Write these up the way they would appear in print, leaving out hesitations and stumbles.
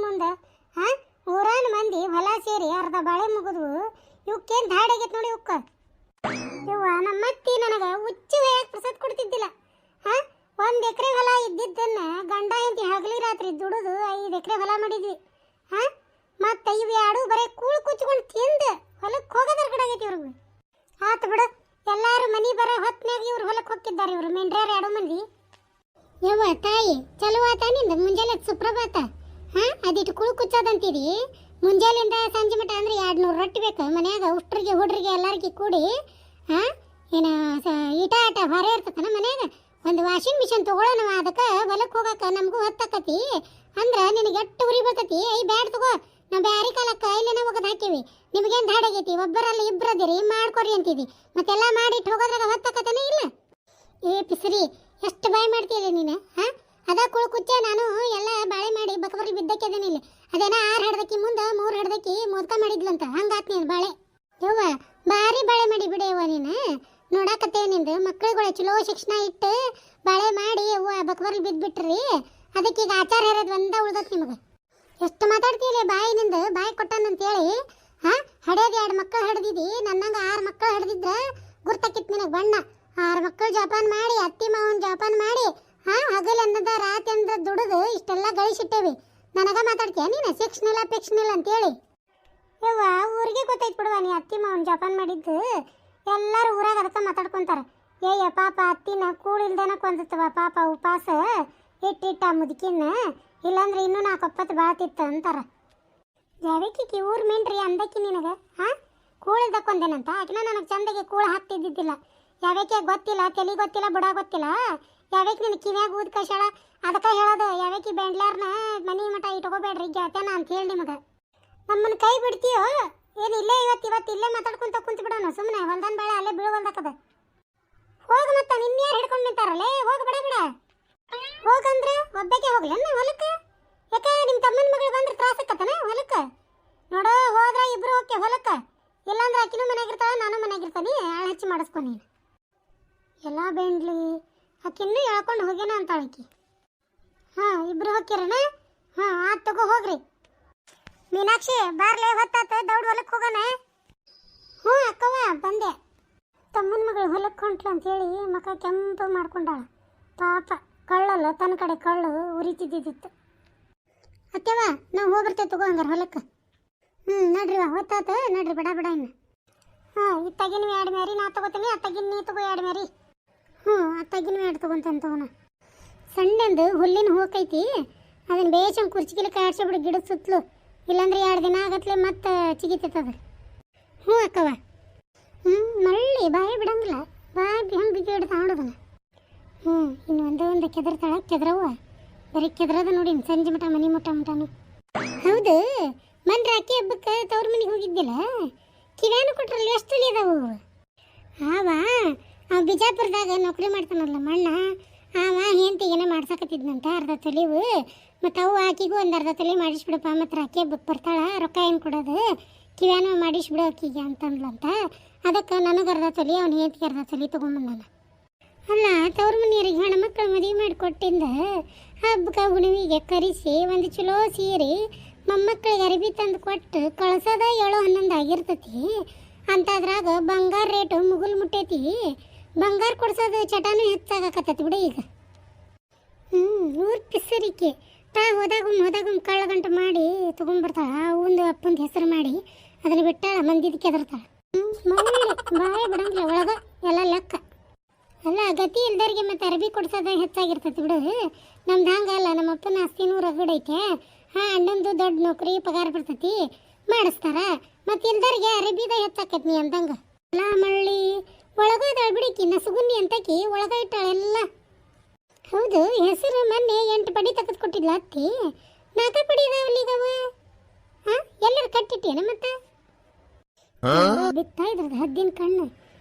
ಮುಂದೆ ಹಾಂ ಊರಾನ ಮಂದಿ ಹೊಲ ಸೇರಿ ಅರ್ಧ ಬಾಳೆ ಮುಗಿದ್ವು ಇವಕ್ಕೇನು ಧಾಡಾಗೈತೆ ನೋಡಿ ಇವಕ್ಕ ಇವ್ವ ನಮ್ಮ ಅತ್ತಿ ನನಗೆ ಹುಚ್ಚು ಯಾಕೆ ಪ್ರಸಾದ ಕೊಡ್ತಿದ್ದಿಲ್ಲ ಹಾಂ 1 ಎಕರೆ ಹೊಲ ಇದ್ದಿದ್ದನ್ನ ಗಂಡ ಹೆಂಡತಿ ಹಗಲಿ ರಾತ್ರಿ ದುಡಿದು 5 ಎಕರೆ ಹೊಲ ಮಾಡಿದ್ವಿ ಹಾಂ ಮತ್ತೆ ಇವು ಎರಡು ಬರೀ ಕೂಳು ಕುಚ್ಕೊಂಡು ತಿಂದು ಹೊಲಕ್ಕೆ ಹೋಗೋದ್ರ ಕಡೆ ಆಗೈತಿ ಇವ್ರಿಗೆ ಆತು ಬಿಡು ಎಲ್ಲರೂ ಮನೆ ಬರೋ ಹೊತ್ನಾಗ ಇವ್ರು ಹೊಲಕ್ಕೆ ಹೋಗ್ತಿದ್ದಾರೆ ಇವರು ಮೆಂಡ್ರ್ಯಾರು 2 ಮಂದಿ ಯವ್ವ ತಾಯಿ ಚಲೋ ಆತ ನಿಂದ ಮುಂಜಾನೆ ಸುಪ್ರಭಾತ ಹಾಂ ಅದಿಟ್ಟು ಕುಳು ಕುಚ್ಚೋದಂತೀರಿ ಮುಂಜಾನೆಯಿಂದ ಸಂಜೆ ಮಟ್ಟ ಅಂದ್ರೆ 200 ರೊಟ್ಟಿ ಬೇಕು ಮನ್ಯಾಗ ಉಷ್ಟ್ರಿಗೆ ಹುಡ್ರಿಗೆ ಎಲ್ಲರಿಗೆ ಕೂಡಿ ಹಾಂ ಏನು ಈಟ ಆಟ ಹೊರೆ ಇರ್ತತನ ಮನ್ಯಾಗ ಒಂದು ವಾಷಿಂಗ್ ಮಿಷಿನ್ ತೊಗೊಳ್ಳೋಣ ಅದಕ್ಕೆ ಹೊಲಕ್ಕೆ ಹೋಗಕ್ಕೆ ನಮಗೂ ಹೊತ್ತಕತಿ ಅಂದ್ರೆ ನಿನಗೆ ಎಷ್ಟು ಉರಿ ಬರ್ತತಿ ಬ್ಯಾಡ್ ತಗೋ ನಾವು ಬ್ಯಾರಿ ಕಾಲಕ್ಕೆ ಇಲ್ಲೇನ ಹೋಗೋದು ಹಾಕೀವಿ ನಿಮಗೇನು ಧಾಡಾಗೈತಿ ಒಬ್ಬರಲ್ಲಿ ಇಬ್ಬರದಿರಿ ಮಾಡ್ಕೊರಿ ಅಂತಿದ್ದಿ ಮತ್ತೆಲ್ಲ ಮಾಡಿಟ್ಟು ಹೋಗೋದ್ರಾಗ ಹೊತ್ತಕತನೇ ಇಲ್ಲ ಏ ಪಿಸ್ರಿ ಎಷ್ಟು ಬಾಯ್ ಮಾಡ್ತೀಯ ನೀನು ಹಾಂ ಅದ ಕುಳು ಕುಚ್ಚೆ ನಾನು ಎಲ್ಲ ಬಾಳೆ ಮಾಡಿ ಬಕಬರ್ಲಿ ಬಿದ್ದಕ್ಕೆದೇನೆ ಇಲ್ಲಿ ಅದೇನ 6 ಹಡ್ದಕ್ಕಿ ಮುಂದೆ 3 ಹಡ್ದಕ್ಕಿ ಮೊದ್ಕ ಮಾಡಿದ್ಲಂತ ಹಂಗಾತ್ ನೀನು ಬಾಳೆ ಯವ್ವ ಭಾರಿ ಬಾಳೆ ಮಾಡಿ ಬಿಡೆಯವ್ವ ನೀನು ನೋಡಾಕತ್ತೇವೆ ನಿಂದು ಮಕ್ಕಳುಗಳು ಚಲೋ ಶಿಕ್ಷಣ ಇಟ್ಟು ಬಾಳೆ ಮಾಡಿ ಅವ್ವ ಬಕಬರ್ಲಿ ಬಿದ್ದುಬಿಟ್ರಿ ಅದಕ್ಕೆ ಈಗ ಆಚಾರ ಹೇರೋದು ಒಂದ ಉಳ್ದತ್ ನಿಮಗೆ ಎಷ್ಟು ಮಾತಾಡ್ತೀವಿ ಬಾಯಿ ನಿಂದು ಬಾಯಿ ಕೊಟ್ಟನಂತೇಳಿ ಹಾಂ ಹಡ್ಯೋದು 2 ಮಕ್ಕಳು ಹಡ್ದಿದ್ದಿ ನನ್ನಂಗೆ 6 ಮಕ್ಕಳು ಹಡ್ದಿದ್ರ ಗುರ್ತಾಕಿತ್ತು ನಿನಗೆ ಬಣ್ಣ 6 ಮಕ್ಕಳು ಜೋಪಾನ ಮಾಡಿ ಅತ್ತಿ ಮಾವನ ಜೋಪಾನ ಮಾಡಿ ಹಾಂ ಹಗಲು ಅಂದದ ರಾತ್ರಿ ಅಂದ ದುಡಿದು ಇಷ್ಟೆಲ್ಲ ಗಳಿಸಿಟ್ಟೇವಿ ನನಗೆ ಮಾತಾಡ್ತೀಯ ನೀನು ಶಿಕ್ಷಣಿಲ್ಲ ಪಿಕ್ಷಣಿಲ್ಲ ಅಂತೇಳಿ ಯವ್ವ ಊರಿಗೆ ಗೊತ್ತೈತೆ ಬಿಡುವ ನೀ ಅತ್ತಿ ಮಾವನ ಜೋಪಾನ ಮಾಡಿದ್ದು ಎಲ್ಲರೂ ಊರಾಗ ಅದಕ್ಕೆ ಮಾತಾಡ್ಕೊತಾರೆ ಏಯ್ಯ ಪಾಪ ಅತ್ತಿನ ಕೂಳಿಲ್ದೇನ ಕೊಂದತ್ತವ ಪಾಪ ಉಪವಾಸ ಇಟ್ಟಿಟ್ಟ ಮುದುಕಿನ ಇಲ್ಲಾಂದ್ರೆ ಇನ್ನೂ 4 ಒಪ್ಪತ್ತು ಬಾಳ್ತಿತ್ತು ಅಂತಾರೆ ಯಾವಕ್ಕಿ ಊರು ಮೇನ್ರಿ ಅಂದಕ್ಕಿ ನಿನಗೆ ಹಾಂ ಕೂಳಿಲ್ದ ಕೊಂದೇನಂತ ಆಕಿನ ನನಗೆ ಚಂದಗೆ ಕೂಳು ಹಾಕ್ತಿದ್ದಿದ್ದಿಲ್ಲ ಯಾವಕ್ಕೆ ಗೊತ್ತಿಲ್ಲ ತಲೆ ಗೊತ್ತಿಲ್ಲ ಬುಡ ಗೊತ್ತಿಲ್ಲ ಯಾವಕ್ಕೆ ನಿನ್ನ ಕಿವ್ಯಾಗ ಊದ್ ಕಷಾಳ ಅದಕ್ಕೆ ಹೇಳೋದು ಯಾವಕ್ಕೆ ಬೆಂಡ್ಲಾರ್ನ ಮನೆ ಮಠ ಇಟ್ಕೋಬೇಡ್ರಿ ಗೆಳತನ ಅಂತ ಹೇಳಿ ನಿಮಗೆ ನಮ್ಮನ್ನ ಕೈ ಬಿಡ್ತೀಯೋ ಏನು ಇಲ್ಲೇ ಇವತ್ತು ಇಲ್ಲೇ ಮಾತಾಡ್ಕೊಂತ ಕುಂತು ಬಿಡೋಣ ಸುಮ್ಮನೆ ಹೊಲ್ದನ್ ಬೇಳೆ ಅಲ್ಲೇ ಬೀಳವಲ್ದಕ್ಕದ ಹೋಗ ಮತ್ತೆ ನಿನ್ಯಾರು ಹಿಡ್ಕೊಂಡು ನಿಂತಾರಲ್ಲೇ ಹೋಗ ಬಿಡ ಬಿಡ ಹೋಗಂದ್ರೆ ಒಬ್ಬಕ್ಕೆ ಹೋಗ್ಲೇನ ಹೊಲಕ್ಕೆ ಯಾಕೆ ನಿಮ್ಮ ತಮ್ಮನ ಮಗಳು ಬಂದ್ರೆ ತ್ರಾಸಕ್ಕತ್ತನ ಹೊಲಕ್ಕೆ ನೋಡೋ ಹೋದ್ರ ಇಬ್ರು ಹೋಗ್ಕೆ ಹೊಲಕ್ಕೆ ಇಲ್ಲಾಂದ್ರೆ ಆಕಿನೂ ಮನೆಯಾಗಿರ್ತಾಳ ನಾನು ಮನೆಯಾಗಿರ್ತಾನೆ ಆಳು ಹಚ್ಚಿ ಮಾಡಿಸ್ಕೊ ನೀನು ಎಲ್ಲ ಬೆಂಡ್ಲಿ ಆಕಿನ್ನೂ ಹೇಳ್ಕೊಂಡು ಹೋಗ್ಯಾನ ಅಂತ ಆಕಿ ಹಾಂ ಇಬ್ರು ಹೋಗ್ಯಾರನ ಹಾಂ ಆತು ತಗೋ ಹೋಗ್ರಿ ಮೀನಾಕ್ಷಿ ಬಾರ್ಲೆ ಹೊತ್ತಾತ ದೌಡ್ ಹೊಲಕ್ಕೆ ಹೋಗೋಣ ಹ್ಞೂ ಅಕ್ಕವ್ವ ಬಂದೆ ತಮ್ಮನ ಮಗಳು ಹೊಲಕ್ಕೆ ಹೊಂಟ್ಲು ಅಂತೇಳಿ ಮಕ್ಕ ಕೆಂಪು ಮಾಡ್ಕೊಂಡಾಳ ಪಾಪ ಕಳ್ಳಲ್ಲ ತನ್ನ ಕಡೆ ಕಳ್ಳು ಉರಿತಿದ್ದಿತ್ತು ಅತ್ತೆವ ನಾವು ಹೋಗಿರ್ತೇವೆ ತಗೋ ಹಂಗಾರೆ ಹೊಲಕ್ಕೆ ನಡ್ರಿ ಹೊತ್ತಾತ ನಡ್ರಿ ಬಡ ಬಡ ಇನ್ನು ಹಾಂ ಇತ್ತಾಗಿನ 2 ಮ್ಯಾರಿ ನಾ ತಗೋತೀನಿ ಅತ್ತಾಗಿನ ನೀ ತಗೋ 2 ಮ್ಯಾರಿ ಅತ್ತಾಗಿನ 2 ತಗೊಂತಾನೆ ತಗೋಣ ಸಣ್ಣಂದು ಹುಲ್ಲಿನ ಹೋಗೈತಿ ಅದನ್ನು ಬೇಷಂಗೆ ಕುರ್ಚಿಗಿಲಿ ಕಾಡ್ಸಿಬಿಡು ಗಿಡದ ಸುತ್ತಲೂ ಇಲ್ಲಾಂದ್ರೆ 2 ದಿನ ಆಗತ್ಲೆ ಮತ್ತೆ ಚಿಗಿತದ ಅಕ್ಕವ ಮಳ್ಳಿ ಬಾಯಿ ಬಿಡಂಗಿಲ್ಲ ಬಾಯಿ ಹೆಂಗೆ ಬಿಗಿ ಹಿಡ್ದು ಆಡೋದನ್ನ ಇನ್ನು ಒಂದು ಕೆದರ್ತಾಳ ಕೆದ್ರವ್ವ ಬರೀ ಕೆದ್ರದ ನೋಡಿ ಸಂಜೆ ಮಠ ಮನೆ ಮುಟ್ಟನು ಹೌದು ಮನ್ ರಾಖಿ ಹಬ್ಬಕ್ಕೆ ತವ್ರ ಮನೆಗೆ ಹೋಗಿದ್ದಿಲ್ಲ ಕಿವ್ಯಾನು ಕೊಟ್ರಲ್ಲ ಎಷ್ಟು ತಲೆ ಅದಾವು ಅವ ಬಿಜಾಪುರದಾಗ ನೌಕರಿ ಮಾಡ್ತಾನಲ್ಲ ಮಣ್ಣ ಅವ ಹೆಂಡತಿಗೇನ ಮಾಡ್ಸಕತ್ತಿದ್ನಂತ ಅರ್ಧ ತಲೆವು ಮತ್ತು ಅವು ಆಕಿಗೂ ಒಂದು ಅರ್ಧ ತಲೆ ಮಾಡಿಸ್ಬಿಡಪ್ಪ ಮತ್ತು ರಾಖಿ ಹಬ್ಬಕ್ಕೆ ಬರ್ತಾಳ ರೊಕ್ಕ ಏನು ಕೊಡೋದು ಕಿವ್ಯಾನು ಮಾಡಿಸ್ಬಿಡು ಆಕಿಗೆ ಅಂತಂದ್ಲಂತ ಅದಕ್ಕೆ ನನಗೆ ಅರ್ಧ ತಲೆ ಅವ್ನ ಹೆಂಡತಿಗೆ ಅರ್ಧ ತಲೆ ತೊಗೊಂಬಂದಾನ ಅಲ್ಲ ತವ್ರ ಮನೆಯವ್ರಿಗೆ ಹೆಣ್ಮಕ್ಳು ಮದುವೆ ಮಾಡಿಕೊಟ್ಟಿಂದ ಹಬ್ಬಕ್ಕೆ ಹುಣ್ಣಿಮೆಗೆ ಕರೆಸಿ ಒಂದು ಚಲೋ ಸೀರೆ ಮೊಮ್ಮಕ್ಕಳಿಗೆ ಅರಿವಿ ತಂದು ಕೊಟ್ಟು ಕಳ್ಸೋದ 7-11 ಆಗಿರ್ತತಿ ಅಂಥದ್ರಾಗ ಬಂಗಾರ ರೇಟು ಮುಗುಲ್ ಮುಟ್ಟೈತಿ ಬಂಗಾರ ಕೊಡ್ಸೋದು ಚಟಾನು ಹೆಚ್ಚಾಗಕತ್ತೈತಿ ಬಿಡು ಈಗ ಊರು ಪಿಸರಿಕೆ ತಾ ಹೋದಾಗೊಮ್ಮೆ ಕಳ್ಳಗಂಟು ಮಾಡಿ ತೊಗೊಂಡ್ಬರ್ತಾಳ ಅವಂದು ಅಪ್ಪಂದು ಹೆಸರು ಮಾಡಿ ಅದನ್ನು ಬಿಟ್ಟಾಳ ಮಂದಿದ ಕೆದರ್ತಾಳ ಬಾಯಿ ಬಿಡಂಗಿಲ್ಲ ಒಳಗ ಎಲ್ಲ ಲೆಕ್ಕ ಅಲ್ಲ ಗತಿ ಇಲ್ದವ್ರಿಗೆ ಮತ್ತು ಅರ್ಬಿ ಕೊಡ್ಸೋದ ಹೆಚ್ಚಾಗಿರ್ತೈತಿ ಬಿಡು ನಮ್ದು ಹಂಗಲ್ಲ ನಮ್ಮ ಅಪ್ಪನ ಆಸ್ತಿನೂ ರಗಡೈತೆ ಅಣ್ಣಂದು ದೊಡ್ಡ ನೌಕರಿ ಪಗಾರ ಬರ್ತೈತಿ ಮಾಡಿಸ್ತಾರ ಮತ್ತು ಇಲ್ದವ್ರಿಗೆ ಅರಬಿದ ಹೆಚ್ಚಾಕೈತಿ ನೀ ಅಂದಂಗ ಅಲ್ಲ ಮಳ್ಳಿ ಒಳಗೋದಾಳ ಬಿಡಿಕಿ ನಸುಗುನ್ನಿ ಅಂತಕಿ ಒಳಗ ಇಟ್ಟಾಳೆಲ್ಲ ಹೌದು ಹೆಸರು ಮೊನ್ನೆ 8 ಪಡಿ ತೆಗೆದು ಕೊಟ್ಟಿದ್ಲ ಅತ್ತಿ 4 ಪಡಿ ಇದಾವಲ್ಲಿಗವ ಎಲ್ಲರೂ ಕಟ್ಟಿಟ್ಟೇನ ಮತ್ತೆ ಬಿತ್ತಾ ಇದ್ರದ ಹದ್ದಿನ ಕಣ್ಣು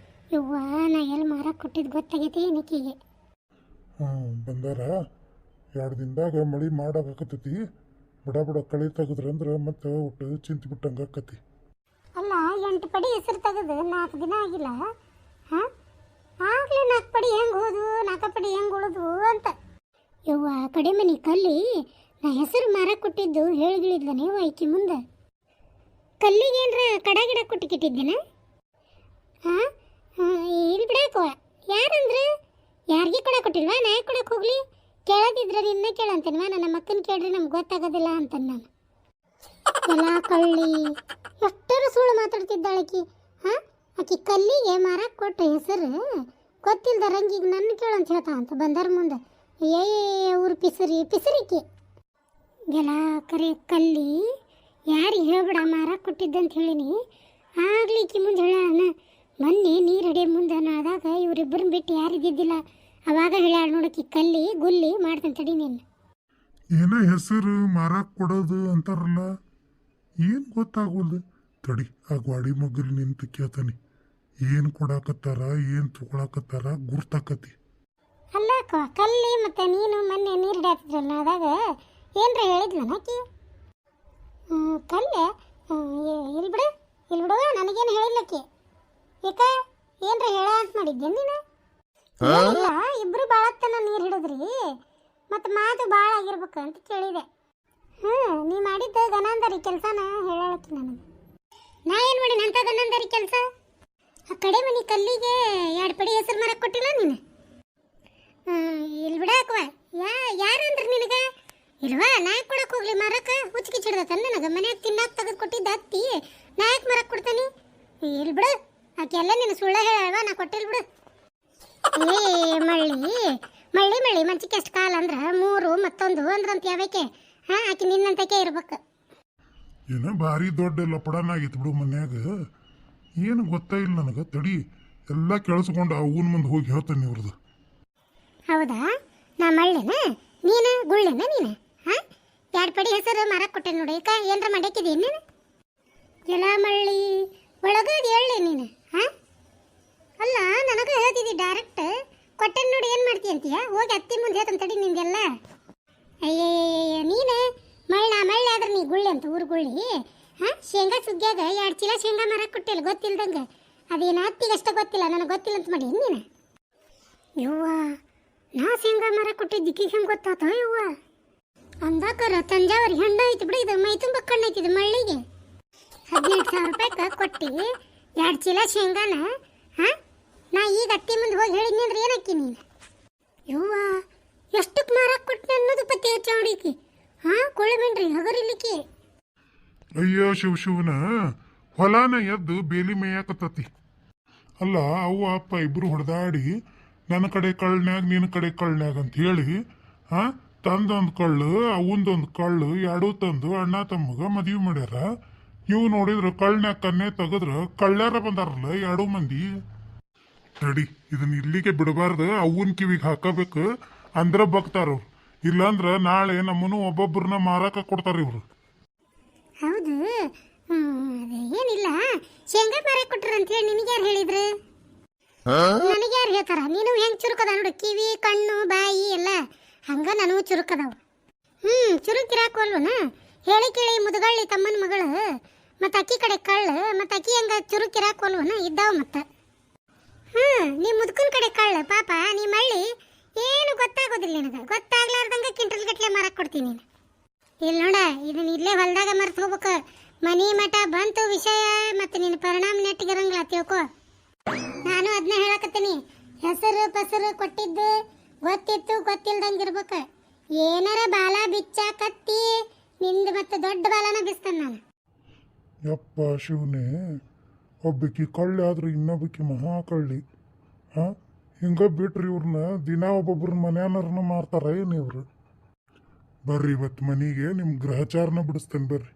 ಯವ್ವ ನಾ ಎಲ್ಲಿ ಮಾರಕ್ಕೆ ಕೊಟ್ಟಿದ್ದು ಗೊತ್ತಾಗೈತಿ ನಿಕ್ಕಿಗೆ ಬಂದಾರ 2 ದಿನದಾಗ ಮಳಿ ಮಾಡಾಕತ್ತೈತಿ ಬಡ ಬಡ ಕಳಿ ತೆಗೆದ್ರಂದ್ರೆ ಮತ್ತೆ ಒಟ್ಟು ಚಿಂತೆ ಬಿಟ್ಟಂಗೆ ಆಕತಿ ಅಲ್ಲ 8 ಪಡಿ ಹೆಸರು ತೆಗೆದು 4 ದಿನ ಆಗಿಲ್ಲ ಆಗ್ಲೇ 4 ಪಡಿ ಹೆಂಗೆ ಹೋದ್ವು 4 ಪಡಿ ಹೆಂಗೆ ಉಳಿದ್ವು ಅಂತ ಯವ್ವ ಕಡೆ ಮನೆ ಕಲ್ಲಿ ನಾ ಹೆಸರು ಮಾರ ಕೊಟ್ಟಿದ್ದು ಹೇಳಿಗಳಿದ್ದಾನೆ ಆಯ್ಕೆ ಮುಂದೆ ಕಲ್ಲಿಗೆ ಏನರ ಕಡ ಗಿಡ ಕೊಟ್ಟಿಟ್ಟಿದ್ದೇನೆ ಹಾಂ ಇಲ್ಲಿ ಬಿಡಾಕೋ ಯಾರಂದ್ರೆ ಯಾರಿಗೆ ಕೊಡ ಕೊಟ್ಟಿಲ್ವಾ ನಾ ಯಾಕೆ ಕೊಡಕ್ಕೆ ಹೋಗ್ಲಿ ಕೇಳೋದಿದ್ರೆ ನಿನ್ನ ಕೇಳಂತೇನೆ ನನ್ನ ಮಕ್ಕನ ಕೇಳ್ರಿ ನಮ್ಗೆ ಗೊತ್ತಾಗೋದಿಲ್ಲ ಅಂತ ನಾನು ಎಲ್ಲ ಕಳ್ಳಿ ಎಷ್ಟರು ಸುಳ್ಳು ಮಾತಾಡ್ತಿದ್ದಾಳಕಿ ಹಾಂ ಆಕಿ ಕಲ್ಲಿಗೆ ಮಾರಕ್ಕೆ ಕೊಟ್ಟ ಹೆಸರು ಗೊತ್ತಿಲ್ದ ರಂಗಿಗೆ ನನ್ನ ಕೇಳಂತ ಹೇಳ್ತಾ ಅಂತ ಬಂದಾರ ಮುಂದೆ ಏ ಊರು ಪಿಸರಿಕೆ ಎಲ್ಲ ಕರೆ ಕಲ್ಲಿ ಯಾರಿಗೆ ಹೇಳ್ಬೇಡ ಮಾರಕ್ಕೆ ಕೊಟ್ಟಿದ್ದಂತ ಹೇಳಿನಿ ಆಗ್ಲಿಕ್ಕೆ ಮುಂದೆ ಹೇಳೋಣ ಮೊನ್ನೆ ನೀರು ಹಿಡಿಯೋ ಮುಂದೆ ನಾದಾಗ ಇವರಿಬ್ಬರನ್ನ ಬಿಟ್ಟು ಯಾರಿದ್ದಿದ್ದಿಲ್ಲ ಅವಾಗ ಹೇಳ್ಯಾಳ ನೋಡಕ್ಕೆ ಕಲ್ಲಿ ಗುಲ್ಲಿ ಮಾಡ್ತಾನೆ ತಡಿ ನೀನು ಏನ ಹೆಸರು ಮಾರಾಕ್ ಕೊಡೋದು ಅಂತಾರಲ್ಲ ಏನು ಗೊತ್ತಾಗೋದು ತಡಿ ಆ ಗಾಡಿ ಮಗ್ಗಲ್ ನಿಂತು ಕೇಳ್ತಾನೆ ಏನು ಕೊಡಾಕತ್ತಾರ ಏನು ತಗೊಳಕತ್ತಾರ ಗುರ್ತಾಕತಿ ಅಲ್ಲ ಕಲ್ಲಿ ಮತ್ತೆ ನೀನು ಮೊನ್ನೆ ನೀರು ಹಿಡಿಯತ್ತಿದ್ರಲ್ಲ ಅದಾಗ ಏನರ ಹೇಳಿದ್ಲ ನಾಕಿ ಕಲ್ಲೆ ಇಲ್ಲಿ ಬಿಡು ನನಗೇನು ಹೇಳಿಲ್ಲಕ್ಕಿ ಏಕ ಏನರ ಹೇಳ ಅಂತ ಮಾಡಿದ್ದೆ ನೀನು ಇಲ್ಲ ಇಬ್ರು ಭಾಳತ್ತನ ನೀರು ಹಿಡಿದ್ರಿ ಮತ್ತು ಮಾತು ಭಾಳ ಆಗಿರ್ಬೇಕು ಅಂತ ಕೇಳಿದೆ ನೀ ಮಾಡಿದ್ದ ಗನಾಂದರಿ ಕೆಲಸನ ಹೇಳಕ್ಕೆ ನನಗೆ ನಾ ಏನು ಮಾಡಿ ನಂತ ಗನಾಂದರಿ ಕೆಲಸ ಆ ಕಡೆ ಮನೆ ಕಲ್ಲಿಗೆ 2 ಪಡಿ ಹೆಸರು ಮಾರಕ್ಕೆ ಕೊಟ್ಟಿಲ್ಲ ನೀನು ಇಲ್ಲಿ ಬಿಡಾಕವ ಯಾರಂದ್ರೆ ನಿನಗೆ ಇಲ್ವಾ ನಾ ಯಾಕೆ ಕೊಡಕ್ಕೆ ಹೋಗ್ಲಿ ಮಾರಕ್ಕೆ ಹುಚ್ಚಿಗೆ ಚಿಡ್ದತ್ತಲ್ಲ ನನಗೆ ಮನ್ಯಾಗ ತಿನ್ನಾಕ ತೆಗೆದು ಕೊಟ್ಟಿದ್ದ ಅತ್ತಿ ನಾ ಯಾಕೆ ಮಾರಕ್ಕೆ ಕೊಡ್ತಾನೆ ಇಲ್ಲಿ ಬಿಡು ಆಕೆಲ್ಲ ನೀನು ಸುಳ್ಳ ಹೇಳಲ್ವಾ ನಾ ಕೊಟ್ಟಿಲ್ಲ ಬಿಡು ಏ ಮಳ್ಳಿ ಮಂಚಿಗೆ ಎಷ್ಟು ಕಾಲ ಅಂದ್ರೆ 3 ಮತ್ತೊಂದು ಅಂದ್ರಂತ ಯಾವಕ್ಕೆ ಹಾಂ ಆಕೆ ನಿನ್ನಂತಕ್ಕೆ ಇರ್ಬೇಕು ಏನ ಭಾರಿ ದೊಡ್ಡ ಲಪಡನಾಗಿತ್ತು ಬಿಡು ಮನ್ಯಾಗ ಏನು ಗೊತ್ತಾ ಇಲ್ಲ ನನಗೆ ತಡಿ ಎಲ್ಲ ಕೇಳಿಸ್ಕೊಂಡು ಅವನ ಮುಂದೆ ಹೋಗಿ ಹೇಳ್ತಾನೆ ಇವ್ರದ್ದು ಹೌದಾ ನಾ ಮಳ್ಳಿನ ನೀನು ಗುಳ್ಳಿನ ನೀನು ಹಾಂ 2 ಪಡಿ ಹೆಸರು ಮಾರಕ್ಕೆ ಕೊಟ್ಟೆ ನೋಡಿ ಈಗ ಏನರ ಮಾಡಕ್ಕಿದೀನಿ ನೀನು ಎಲ್ಲ ಮಳ್ಳಿ ಒಳಗದು ಹೇಳಿ ನೀನು ಹಾಂ ಅಲ್ಲ ನನಗೆ ಹೇಳ್ತಿದ್ದಿ ಡೈರೆಕ್ಟ್ ಕೊಟ್ಟೆ ನೋಡಿ ಏನು ಮಾಡ್ತೀಯ ಅಂತೀಯ ಹೋಗಿ ಅತ್ತಿ ಮುಂದೆ ಹೇಳ್ತಾನೆ ತಡಿ ನಿಂಗೆಲ್ಲ ಅಯ್ಯಯ್ಯ ನೀನು ಮಳ್ಳಿ ಆದ್ರೆ ನೀ ಗುಳ್ಳಿ ಅಂತ ಊರು ಗುಳ್ಳಿ ಹಾಂ ಶೇಂಗಾ ಸುಗ್ಗ್ಯಾಗ 2 ಚೀಲ ಶೇಂಗಾ ಮಾರಕ್ಕೆ ಕೊಟ್ಟಿಲ್ಲ ಗೊತ್ತಿಲ್ದಂಗೆ ಅದೇನು ಅತ್ತಿಗಷ್ಟೇ ಗೊತ್ತಿಲ್ಲ ನನಗೆ ಗೊತ್ತಿಲ್ಲ ಅಂತ ಮಾಡಿ ನೀನು ಯವ್ವ ನಾ ಶೇಂಗಾ ಮಾರಕ್ಕೆ ಕೊಟ್ಟಿದ್ದಕ್ಕೆ ಹೆಂಗೆ ಗೊತ್ತಾತ ಯವ್ವ ಅಂದಾಕರ ತಂಜಾವರಿ ಹೆಣ್ಣು ಐತಿ ಬಿಡು ಇದು ಮೈ ತುಂಬ ಕಣ್ಣು ಐತಿದು ಮಳ್ಳಿಗೆ 15,000 ರೂಪಾಯಿಗೆ ಕೊಟ್ಟು 2 ಚೀಲ ಶೇಂಗಾನ ಹಾಂ ನಾ ಈಗ ಅತ್ತಿ ಮುಂದೆ ಹೋಗಿ ಹೇಳಿದ್ನಿ ಅಂದ್ರೆ ಏನಕ್ಕಿ ನೀನು ಯವ್ವ ಎಷ್ಟಕ್ಕೆ ಮಾರಕ್ಕೆ ಕೊಟ್ಟನೆ ಅನ್ನೋದು ಪತ್ತೆ ಹಚ್ಚ ನೋಡಿಕಿ ಹಾಂ ಕೊಳ್ಳಬೇಡ್ರಿ ಹಗರಿಲಿಕ್ಕೆ ಅಯ್ಯೋ ಶಿವನ ಹೊಲಾನ ಎದ್ದು ಬೇಲಿ ಮೇಯಾಕತ್ತತಿ ಅಲ್ಲ ಅವ್ವ ಅಪ್ಪ ಇಬ್ರು ಹೊಡೆದಾಡಿ ನನ್ನ ಕಡೆ ಕಳ್ಳ್ನ್ಯಾಗ ನಿನ್ನ ಕಡೆ ಕಳ್ಳ್ನ್ಯಾಗ ಅಂತ ಹೇಳಿ ಹಾಂ ತಂದೊಂದು ಕಳ್ಳು ಅವಂದೊಂದು ಕಳ್ಳು 2 ತಂದು ಅಣ್ಣ ತಮ್ಮಗ ಮದುವೆ ಮಾಡ್ಯಾರ ಇವು ನೋಡಿದ್ರು ಕಳ್ಳ್ನ್ಯಾಗ ಕನ್ನೆ ತೆಗೆದ್ರ ಕಳ್ಳ್ಯಾರ ಬಂದಾರಲ್ಲ 2 ಮಂದಿ ನಡಿ ಇದನ್ನ ಇಲ್ಲಿಗೆ ಬಿಡಬಾರ್ದು ಅವನ್ ಕಿವಿಗೆ ಹಾಕಬೇಕು ಅಂದ್ರೆ ಬಗ್ತಾರ ಇಲ್ಲಾಂದ್ರ ನಾಳೆ ನಮ್ಮನ್ನು ಒಬ್ಬೊಬ್ಬರನ್ನ ಮಾರಾಕ ಕೊಡ್ತಾರ ಇವ್ರು ಹೌದು ಏನಿಲ್ಲ ಶೇಂಗಾ ಮಾರಕ್ಕೆ ಕೊಟ್ರ ಅಂತ ಹೇಳಿ ನಿನಗೆ ಯಾರು ಹೇಳಿದ್ರು ನನಗೆ ಯಾರು ಹೇಳ್ತಾರ ನೀನು ಹೆಂಗ್ ಚುರುಕದ ನೋಡು ಕಿವಿ ಕಣ್ಣು ಬಾಯಿ ಎಲ್ಲ ಹಂಗ ನನಗೂ ಚುರುಕದವು ಚುರುಕಿರಾಕಲ್ವನ ಹೇಳಿ ಕೇಳಿ ಮುದುಗಳ್ಳಿ ತಮ್ಮನ ಮಗಳು ಮತ್ತು ಅಕ್ಕಿ ಕಡೆ ಕಳ್ಳು ಮತ್ತು ಅಕ್ಕಿ ಹಂಗ ಚುರುಕಿರಾಕಲ್ವನ ಇದ್ದಾವ ಮತ್ತೆ ನೀ ಮುದುಕನ ಕಡೆ ಕಳ್ಳು ಪಾಪ ನೀ ಮಳ್ಳಿ ಏನು ಗೊತ್ತಾಗೋದಿಲ್ಲ ನಿನಗೆ ಗೊತ್ತಾಗ್ಲಾರ್ದಂಗೆ ಕಿಂಟಲ್ ಗಟ್ಲೆ ಮಾರಕ್ಕೆ ಕೊಡ್ತೀನಿ ನೀನು ಇಲ್ಲಿ ನೋಡ ಇದನ್ನ ಇಲ್ಲೇ ಹೊಲದಾಗ ಮರ್ತು ಹೋಗ್ಬೇಕು ಮನಿ ಮಠ ಬಂತು ವಿಷಯ ಮತ್ತು ನಿನ್ನ ಪರಿಣಾಮ ನೆಟ್ಟಿಗಿರಂಗಿಲ್ಲ ತಿಳ್ಕೊ ನಾನು ಅದನ್ನ ಹೇಳಕತ್ತೀನಿ ಹೆಸರು ಪಸರು ಕೊಟ್ಟಿದ್ದು ಗೊತ್ತಿತ್ತು ಗೊತ್ತಿಲ್ದಂಗೆ ಇರ್ಬೇಕು ಏನಾರ ಬಾಲ ಬಿಚ್ಚ ಕತ್ತಿ ನಿಂದು ಮತ್ತೆ ದೊಡ್ಡ ಬಾಲನ ಬಿಸ್ತಾನೆ ನಾನು ಯಪ್ಪ ಶಿವನೇ ಒಬ್ಬಕಿ ಕಳ್ಳಿ ಆದ್ರೆ ಇನ್ನೊಬ್ಬಕಿ ಮಹಾ ಕಳ್ಳಿ ಹಾಂ ಹಿಂಗ ಬಿಟ್ರಿ ಇವ್ರನ್ನ ದಿನ ಒಬ್ಬೊಬ್ರನ್ನ ಮನ್ಯಾನರ್ನ ಮಾರ್ತಾರ ಏನು ಇವ್ರು ಬರ್ರಿ ಇವತ್ತು ಮನೆಗೆ ನಿಮ್ಮ ಗ್ರಹಚಾರನ ಬಿಡಿಸ್ತೇನೆ ಬರ್ರಿ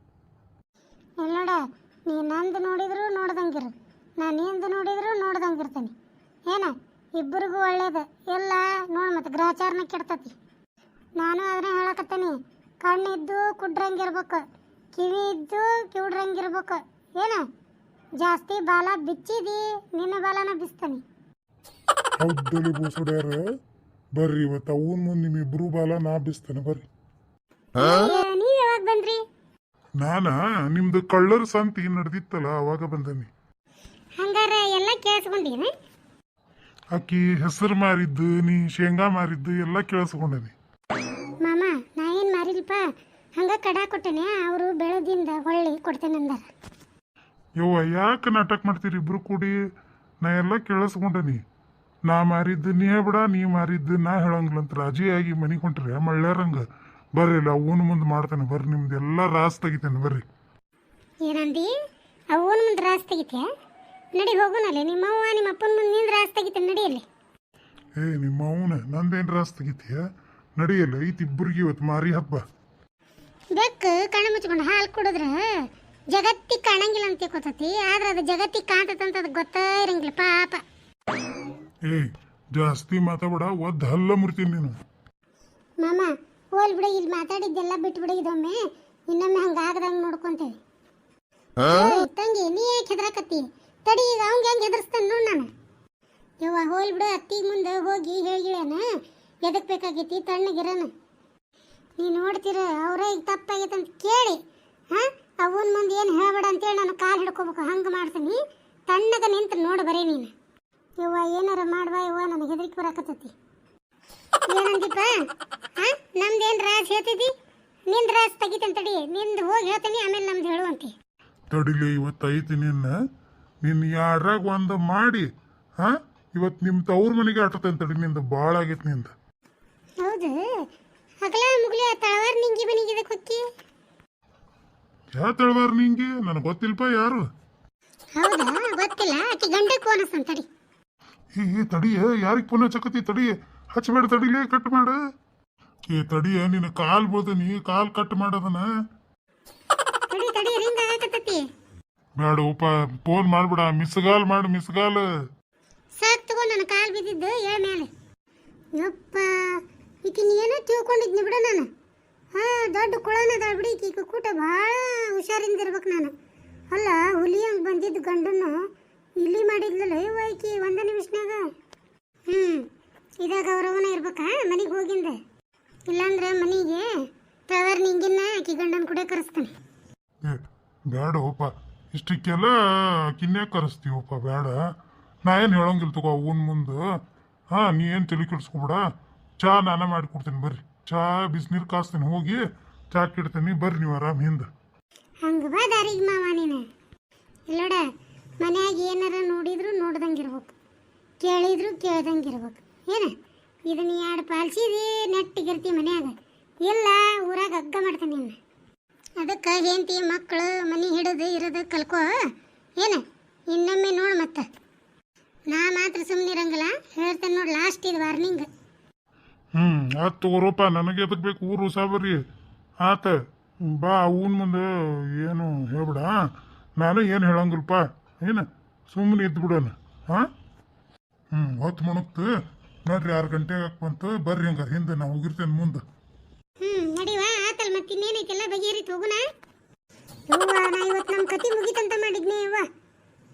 ನೋಡ ನೀ ನಂದು ನೋಡಿದ್ರು ನೋಡ್ದಂಗಿರು ನಾನು ನಿಂದು ನೋಡಿದ್ರು ನೋಡ್ದಂಗಿರ್ತೇನೆ ಏನ ಇಬ್ಬರಿಗೂ ಒಳ್ಳೇದು ಎಲ್ಲ ನೋಡಿ ಮತ್ತೆ ಗ್ರಹಚಾರನ ಕೆಡ್ತತಿ ನಾನು ಅದನ್ನ ಹೇಳಕತ್ತೇನೆ ಕಣ್ಣಿದ್ದು ಕುಡ್ರಂಗಿರ್ಬೇಕು ಕಿವಿ ಇದ್ದು ಕಿವುಡ್ರಂಗಿರ್ಬೇಕು ಏನ ಜಾಸ್ತಿ ಬಾಲ ಬಿಚ್ಚಿದಿ ನಿನ್ನ ಬಾಲನ ಬಿಸ್ತಾನೆ ಹೌದಲ್ಲಿ ಬೋಸುಡ್ಯಾರ ಬರ್ರಿ ಇವತ್ತು ಅವನ್ ಮುಂದೆ ನಿಮ್ಮಿಬ್ರು ಬಾಲ ನಾ ಬಿಸ್ತೇನೆ ಬರ್ರಿ ನೀವ್ ಯಾವಾಗ ಬಂದ್ರಿ ನಾನ ನಿಮ್ದು ಕಳ್ಳರ ಸಂತಿ ನಡೆದಿತ್ತಲ್ಲ ಅವಾಗ ಬಂದನಿ ಹಂಗಾರ ಎಲ್ಲ ಕೇಳಿಸ್ಕೊಂಡೀನಿ ಆಕಿ ಹೆಸರು ಮಾರಿದ್ದು ನೀ ಶೇಂಗಾ ಮಾರಿದ್ದು ಎಲ್ಲ ಕೇಳಿಸ್ಕೊಂಡನಿ ಮಾಮ ನಾ ಏನು ಮಾರಿಲ್ಪ ಕಡ ಕೊಟ್ಟೇನೆ, ಅವರು ಬೆಳದಿಂದ ಹೊಳ್ಳಿ ಕೊಡ್ತೇನೆ ಅಂದಾರ. ಯವ್ವ ಯಾಕೆ ನಾಟಕ ಮಾಡ್ತೀರಿ ಇಬ್ರು ಕೂಡಿ? ನಾ ಎಲ್ಲ ಕೇಳಿಸ್ಕೊಂಡನಿ. ನಾ ಮಾರಿದ್ದು ನೀ ಹೇಳ್ಬಿಡ, ನೀ ಮಾರಿದ್ದು ನಾ ಹೇಳಂಗಿಲ್ಲ ಅಂತ ರಾಜಿಯಾಗಿ ಮನೆಗೆ ಹೊಂಟ್ರಿ ಮಳ್ಳ್ಯಾರಂಗ. ಬರ್ರಿ ಇಲ್ಲ ಅವನ ಮುಂದೆ ಮಾಡ್ತಾನೆ ಬರ್ರಿ, ನಿಮ್ದೆಲ್ಲ ರಾಸ್ ತೆಗಿತೇನೆ ಬರ್ರಿ. ಏನಂದಿ? ಅವನ ಮುಂದೆ ರಾಸ್ ತೆಗಿತೀಯ? ನಡಿ ಹೋಗೋಣಲ್ಲೇ. ನಿಮ್ಮವ್ವ ನಿಮ್ಮ ಅಪ್ಪನ ಮುಂದೆ ನಿಂದು ರಾಸ್ ತೆಗಿತೇನೆ, ನಡಿಯಲ್ಲಿ. ನಿಮ್ಮ ಅವನ ನಂದೇನು ರಾಸ್ ತೆಗಿತೀಯ? ನಡಿಯಲ್ಲ ಐತಿ ಇಬ್ಬರಿಗೆ ಇವತ್ತು ಮಾರಿ ಹಬ್ಬ. ಬೆಕ್ಕು ಕಣ್ಣು ಮುಚ್ಕೊಂಡು ಹಾಲು ಕುಡಿದ್ರೆ ಜಗತ್ತಿಗೆ ಕಾಣಂಗಿಲ್ಲ ಅಂತ ತಿಳ್ಕೊತತಿ, ಆದ್ರೆ ಅದು ಜಗತ್ತಿಗೆ ಕಾಣ್ತದಂತ ಅದು ಗೊತ್ತಾ ಇರಂಗಿಲ್ಲ ಪಾಪ. ಜಾಸ್ತಿ ಮಾತಾಡ ಒದ್ದು ಹಲ್ಲ ಮುರ್ತೀನಿ ನೀನು. ಮಾಮ ಹೋಲ್ ಬಿಡ, ಇಲ್ಲಿ ಮಾತಾಡಿದ್ದೆಲ್ಲ ಬಿಟ್ಬಿಡ, ಇದೊಮ್ಮೆ ಇನ್ನೊಮ್ಮೆ ಹಂಗಾಗದಂಗೆ ನೋಡ್ಕೊಂತೇವೆ. ತಂಗಿ ನೀ ಯಾಕೆ ಹೆದರಕತ್ತಿ? ತಡಿ, ಈಗ ಅವಂಗೆ ಹೆಂಗೆ ಹೆದರ್ಸ್ತಾನೆ ನೋಡ್ ನಾನು. ಯವ್ವ ಹೋಲ್ ಬಿಡ, ಅತ್ತಿಗೆ ಮುಂದೆ ಹೋಗಿ ಹೇಳಿಗಳೇನ ಎದಕ್ ಬೇಕಾಗೈತಿ ತಣ್ಣಗಿರನ. ನೀ ನೋಡ್ತೀರ ಅವರೇ ಈಗ ತಪ್ಪಾಗೈತೆ ಅಂತ ಕೇಳಿ ಅವನ ಮುಂದೆ ಏನು ಹೇಳ್ಬೇಡ ಅಂತೇಳಿ ನಾನು ಕಾಲು ಹಿಡ್ಕೋಬೇಕು, ಹಂಗೆ ಮಾಡ್ತೀನಿ. ತಣ್ಣಗ ನಿಂತು ನೋಡು ಬರೀ ನೀನು. ಯವ್ವ ಏನಾರ ಮಾಡುವ ಯವ್ವ, ನನಗೆ ಹೆದರಿಕೆ ಬರಾಕತ್ತೈತಿ. ಏನಂದಿಪ್ಪ? ನಮ್ದೇನು ರಾಸ್ ಹೇಳ್ತಿದ್ದಿ? ನಿಂದು ರಾಸ್ ತೆಗಿತೇನೆ ತಡಿ, ನಿಂದು ಹೋಗಿ ಹೇಳ್ತೀನಿ, ಆಮೇಲೆ ನಮ್ದು ಹೇಳುವಂತೆ. ತಡಿಲಿ ಇವತ್ತು ಐತಿ ನಿನ್ನ ಯಾರಾಗ ಒಂದು ಮಾಡಿ ಇವತ್ತು ನಿಮ್ಮ ತವ್ರ ಮನೆಗೆ ಆಟತೇನೆ ತಡಿ. ನಿಂದು ಭಾಳ ಆಗೈತಿ ನಿಂದು. ಹೌದು, ಹಗಲ ಮುಗ್ಲಿ ತಳವಾರ ನಿಂಗಿ ಮನೆಗಿದೆ ಕೊಕ್ಕಿ. ಯಾ ತಳವಾರ ನಿಂಗಿ? ನನಗೆ ಗೊತ್ತಿಲ್ಪ ಯಾರು. ಹೌದಾ? ಗೊತ್ತಿಲ್ಲ, ಆಕಿ ಗಂಡಕ್ಕೆ ಫೋನ್ ಹಚ್ತಾನೆ ತಡಿ. ತಡಿಯ, ಯಾರಿಗೆ ಪುನಃ ಚಕತಿ? ತಡಿಯ, ಹಚ್ಚಬೇಡ, ತಡಿಲೇ, ಕಟ್ ಮಾಡ. ತಡಿಯ, ನಿನ್ನ ಕಾಲ್ ಬೋದನಿ, ಕಾಲ್ ಕಟ್ ಮಾಡೋದನ. ತಡಿ ತಡಿ, ರಿಂಗ್ ಆಗಕತ್ತತಿ. ಬೇಡ ಉಪ, ಫೋನ್ ಮಾಡ್ಬಿಡ, ಮಿಸ್ಗಾಲ್ ಮಾಡು, ಮಿಸ್ಗಾಲ್. ಸಾಕ್ ತಗೋ, ನನ್ನ ಕಾಲ್ ಬಿದ್ದಿದ್ದು ಏಳ ಮೇಲೆ. ಯಪ್ಪ, ಈಕಿ ಏನೋ ತಿಳ್ಕೊಂಡಿದ್ನಿ ಬಿಡ ನಾನು. ದೊಡ್ಡ ಕುಳನದ ಬಿಡಿ, ಈಕಿ ಕೂಟ ಭಾಳ ಹುಷಾರಿಂದ ಇರ್ಬೇಕು ನಾನು. ಅಲ್ಲ, ಹುಲಿ ಹಂಗೆ ಬಂದಿದ್ದು ಗಂಡನ್ನು ಇಲ್ಲಿ ಮಾಡಿದ್ಲಲ್ಲ ಇವ ಈಕಿ ಒಂದ ನಿಮಿಷನಾಗ. ಇದಾಗ ಅವ್ರವನ ಇರ್ಬೇಕಾ ಮನೆಗೆ ಹೋಗಿಂದ? ಇಲ್ಲಾಂದ್ರೆ ಮನೆಗೆ ತವರ್ ನಿಂಗಿನ್ನ ಆಕಿ ಗಂಡನ ಕೂಡ ಕರೆಸ್ತಾನೆ. ಬೇಡ ಓಪ, ಇಷ್ಟಕ್ಕೆಲ್ಲ ಕಿನ್ಯಾಗ ಕರೆಸ್ತೀವಪ್ಪ, ಬೇಡ. ನಾ ಏನು ಹೇಳಂಗಿಲ್ಲ ತಗೋ ಅವನ ಮುಂದೆ. ನೀ ಏನು ತಲೆ ಕೆಡಿಸ್ಕೊಬೇಡ. ಚಾ ನಾನೇ ಮಾಡಿಕೊಡ್ತೀನಿ ಬರ್ರಿ. ಚಾ ಬಿಸಿನೀರು ಕಾಸ್ತೀನಿ, ಹೋಗಿ ಚಾ ಕೆಡ್ತೀನಿ ಬರ್ರಿ, ನೀವು ಆರಾಮ್ ಹಿಂದೆ. ಹಂಗೆ ಬಾ ದಾರಿಗೆ ಮಾವ ನೀನು. ಇಲ್ಲೋಡ, ಮನ್ಯಾಗ ಏನಾರ ನೋಡಿದ್ರು ನೋಡ್ದಂಗಿರ್ಬೇಕು, ಕೇಳಿದ್ರು ಕೇಳ್ದಂಗಿರ್ಬೇಕು. ಏನು ಇದನ್ನ ಎರಡು ಪಾಲಿಸಿದಿ ನೆಟ್ಟಿಗಿರ್ತಿ ಮನ್ಯಾಗ, ಇಲ್ಲ ಊರಾಗ ಹಗ್ಗ ಮಾಡ್ತಾನೆ ನಿನ್ನ. ಅದಕ್ಕೆ ಹೆಂಡತಿ ಮಕ್ಕಳು ಮನೆ ಹಿಡಿದು ಇರೋದು ಕಲ್ಕೋ. ಏನು ಇನ್ನೊಮ್ಮೆ ನೋಡು ಮತ್ತೆ. ನಾ ಮಾತ್ರ ಸುಮ್ಮನೆ ಇರಂಗಿಲ್ಲ, ಹೇಳ್ತೇನೆ ನೋಡಿ, ಲಾಸ್ಟ್ ಇದು ವಾರ್ನಿಂಗ್. ಆತು ತಗೋರಪ್ಪ, ನನಗೆ ಎದಕ್ಕೆ ಬೇಕು ಊರು ಸಾಬರಿ. ಆತ ಬಾ, ಅವನ ಮುಂದೆ ಏನು ಹೇಳ್ಬಿಡ, ನಾನು ಏನು ಹೇಳಂಗಿಲ್ಲಪ್ಪ. ಏನು ಸುಮ್ಮನೆ ಇದ್ದು ಬಿಡೋಣ. ಹೊತ್ತು ಮುಣಕ್ತು ನೋಡ್ರಿ, 6 ಗಂಟೆಗೆ ಬಂತು ಬರ್ರಿ. ಹಂಗಾರ ಹಿಂದೆ ನಾವು ಹೋಗಿರ್ತೇನೆ ಮುಂದೆ. ನಡಿವಾ, ಆತಲ್ ಮತ್ತೆ ಇನ್ನೇನೈತೆಲ್ಲ ಬಗೆಹರಿತು, ಹೋಗುಣ. ಯವ್ವ, ನಾ ಇವತ್ತು ನಮ್ಮ ಕತಿ ಮುಗಿತಂತ ಮಾಡಿದ್ನಿ.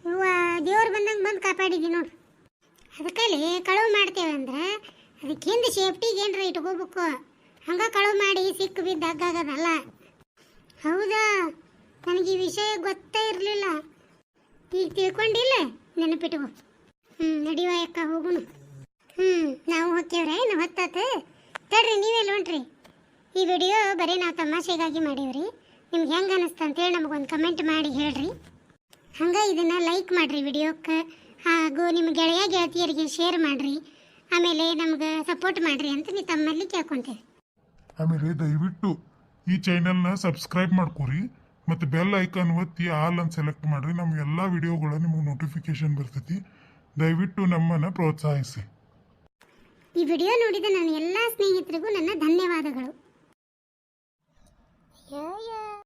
ಯವ್ವ ದೇವ್ರು ಬಂದಂಗೆ ಬಂದು ಕಾಪಾಡಿದ್ವಿ ನೋಡ್ರಿ. ಅದಕ್ಕಲ್ಲಿ ಕಳುವು ಮಾಡ್ತೇವೆ ಅಂದ್ರೆ ಅದಕ್ಕೆ ಹಿಂದೆ ಸೇಫ್ಟಿಗೆ ಏನರ ಇಟ್ಕೋಬೇಕು. ಹಂಗೆ ಕಳುವು ಮಾಡಿ ಸಿಕ್ಕು ಬಿದ್ದು ಹಗ್ಗಾಗದಲ್ಲ. ಹೌದಾ? ನನಗೆ ಈ ವಿಷಯ ಗೊತ್ತೇ ಇರಲಿಲ್ಲ, ಈಗ ತಿಳ್ಕೊಂಡಿಲ್ಲ, ನೆನಪಿಟ್ಕೋ. ನಡಿವ ಯಾಕ ಹೋಗುಣ. ನಾವು ಹೋಗ್ತೇವ್ರೆ, ನಾವು ಹೊತ್ತಾತು. ತಡ್ರಿ, ನೀವೆಲ್ಲ ಹೊಂಟ್ರಿ? ಈ ವಿಡಿಯೋ ಬರೀ ನಾವು ತಮಾಷೆಗಾಗಿ ಮಾಡೀವ್ರಿ. ನಿಮ್ಗೆ ಹೆಂಗೆ ಅನ್ನಿಸ್ತು ಅಂತೇಳಿ ನಮಗೊಂದು ಕಮೆಂಟ್ ಮಾಡಿ ಹೇಳ್ರಿ. ಹಂಗೆ ಇದನ್ನು ಲೈಕ್ ಮಾಡಿರಿ ವಿಡಿಯೋಕ್ಕೆ, ಹಾಗೂ ನಿಮ್ಮ ಗೆಳೆಯ ಗೆಳತಿಯರಿಗೆ ಶೇರ್ ಮಾಡಿರಿ. ಆಮೇಲೆ ನಮ್ಗೆ ಸಪೋರ್ಟ್ ಮಾಡಿರಿ ಅಂತ ನೀವು ತಮ್ಮಲ್ಲಿ ಕೇಳ್ಕೊತೇವೆ. ಆಮೇಲೆ ದಯವಿಟ್ಟು ಈ ಚಾನಲ್ನ ಸಬ್ಸ್ಕ್ರೈಬ್ ಮಾಡ್ಕೊರಿ, ಮತ್ತು ಬೆಲ್ ಐಕಾನ್ ಒತ್ತಿ ಆಲ್ ಅಂತ ಸೆಲೆಕ್ಟ್ ಮಾಡಿರಿ. ನಮ್ಮ ಎಲ್ಲ ವಿಡಿಯೋಗಳು ನಿಮಗೆ ನೋಟಿಫಿಕೇಶನ್ ಬರ್ತೈತಿ. ದಯವಿಟ್ಟು ನಮ್ಮನ್ನು ಪ್ರೋತ್ಸಾಹಿಸಿ. ಈ ವಿಡಿಯೋ ನೋಡಿದ ನನ್ನ ಎಲ್ಲ ಸ್ನೇಹಿತರಿಗೂ ನನ್ನ ಧನ್ಯವಾದಗಳು.